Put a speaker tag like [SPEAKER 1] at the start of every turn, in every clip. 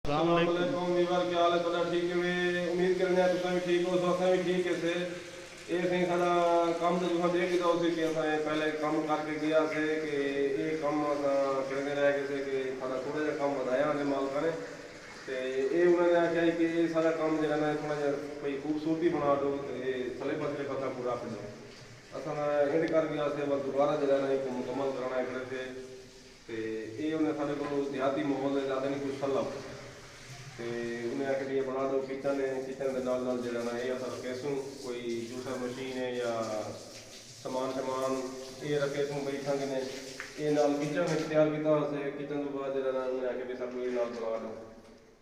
[SPEAKER 1] अस्सलामुअलैकुम वीवर क्या हाल है तुहाडा ठीक है उम्मीद करने हैं तुम भी ठीक हो असां भी ठीक है से ये सही साडा काम तो तुम देख दो सी कि असां पहले काम करके गया से कि ये काम असां करने रह गए थे कि साडा थोड़ा जिहा काम वधाया ने मालका ने ते ये उन्होंने आख्या कि ये सारा काम जो है थोड़ा जिहा कोई खूबसूरती बना दो ते थले पासे पता पूरा रख दो असां इंड कर गया से बस दोबारा जो है एक मुकम्मल कराना है थे ते ये उन्हें साडे को देहाती माहौल ज़्यादा नहीं कुछ सलब तो उन्हें आके ये बना दो किचन है किचन के नाल नाल जो है ये अस रखेसूँ कोई जूसर मशीन है या समान ये रखेसूँ बैठा कि ये नाल किचन में तैयार किया से किचन तो बाद जो है उन्हें आके भी सब ये नाल बना दो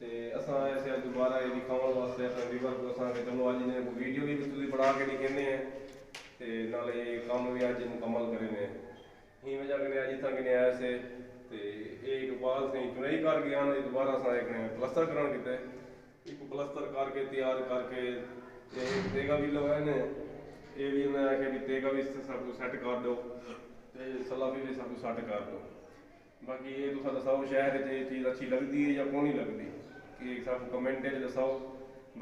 [SPEAKER 1] तो असा ऐसे दोबारा ये दिखाने वास्ते अपने व्यूवर को अस चलो अज ने वीडियो भी तुम बना के दिखेने हैं तो नाल ये काम भी अज मुकम्मल करें ही वजह करें अज तक नहीं आया से एक बाल से चुनाई कर गया दोबारा प्लस्तर कराने किते एक प्लस्तर करके तैयार करके तेगा भी लगाए ने ये भी उन्हें आखे भी तेगा भी सब कुछ सैट कर दो सलाफी भी सब कुछ सैट कर दो बाकी ये तुम दसाओ शहर ये चीज़ अच्छी लगती है या कौन नहीं लगती कि सब कमेंट दसाओ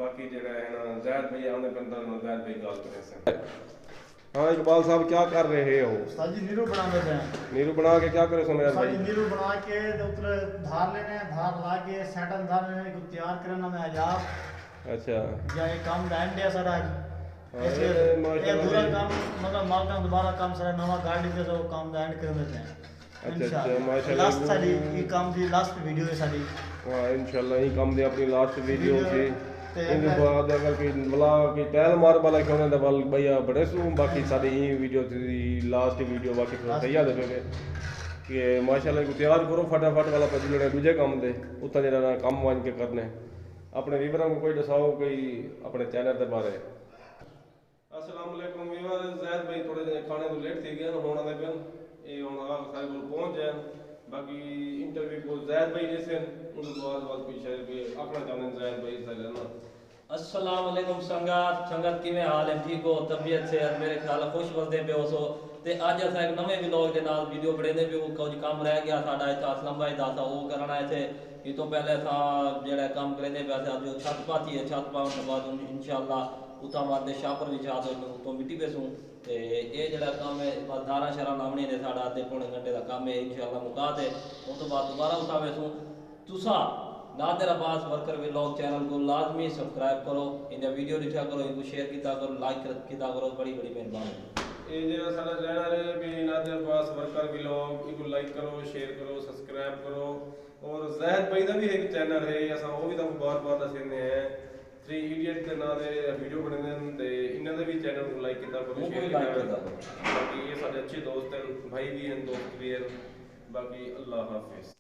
[SPEAKER 1] बाकी जो है ना जैद भाई आने पैदा जैद भाई गल करें हाँ इकबाल साहब क्या कर रहे हो
[SPEAKER 2] जी नीरू बना देते हैं
[SPEAKER 1] नीरू बना के क्या करे सुमेर भाई
[SPEAKER 2] नीरू बना के उतरे धार लेने हैं धार ला के सैटन धार लेने को तैयार करना में आजाब
[SPEAKER 1] अच्छा
[SPEAKER 2] या ये काम बैंड है सारा ऐसे ये पूरा काम मतलब माल का दोबारा काम सारा नवा गाड़ी के जो काम बैंड कर देते हैं
[SPEAKER 1] अच्छा माशाल्लाह
[SPEAKER 2] लास्ट सारी ये काम दी लास्ट वीडियो है सारी
[SPEAKER 1] हां इंशाल्लाह ये काम दे अपनी लास्ट वीडियो थी इन बाद अगर कोई मला की टैल मार वाला क्यों ना बल भैया बड़े सू बाकी सारी ये वीडियो थी लास्ट वीडियो बाकी तैयार दे कि माशाल्लाह को तैयार करो फटाफट वाला पज लेने दूजे काम दे उतना जरा काम वन के करने अपने व्यूवरों को कोई दसाओ कोई अपने चैनल के बारे अस्सलाम वालेकुम व्यूवर जैद भाई थोड़े जे खाने तो लेट थी गया होना दे पे ये हुन आ सारे को पहुंच जाए बाकी इंटरव्यू को जैद भाई जैसे उनको बहुत पीछे भी अपना चैनल जैद भाई से लेना
[SPEAKER 3] अस्सलाम वालेकुम संगत किवें हाल है ठीक हो तबीयत से मेरे ख्याल खुश वसदे पे हो सो ते आज अस एक नवे व्लॉग के नाल वीडियो बनेने पे कुछ काम रह गया साडा असलम भाई दा वो करना है थे ये तो पहले था जेड़ा काम करने पे आज जो छत पाती है छत पाने के बाद इंशाल्लाह उता मारदे शापर भी चाह दो तो मिट्टी पेसूं ते ये जेड़ा काम है बस दारा शरा लावने ने साडा आधे पौने घंटे का काम है इंशाल्लाह मुका दे उस तो बाद दोबारा उठा वेसूं तुसा Nadir Abbas worker vlog channel को लाजमी सब्सक्राइब करो इन वीडियो दिखा करो इनको शेयर किया करो लाइक किया करो बड़ी बड़ी मेहरबानी
[SPEAKER 1] ये जो साडा चैनल है भी नादिर अब्बास वर्कर व्लॉग इनको लाइक करो शेयर करो सब्सक्राइब करो और जैद भाई का भी एक चैनल है असा वो भी तुम बार दसने हैं 3 इडियट के नाम दे वीडियो बने ते इन्हां दे भी चैनल को लाइक किया करो शेयर किया करो बाकी ये साडे अच्छे दोस्त हैं भाई भी हैं दोस्त भी हैं बाकी अल्लाह हाफिज।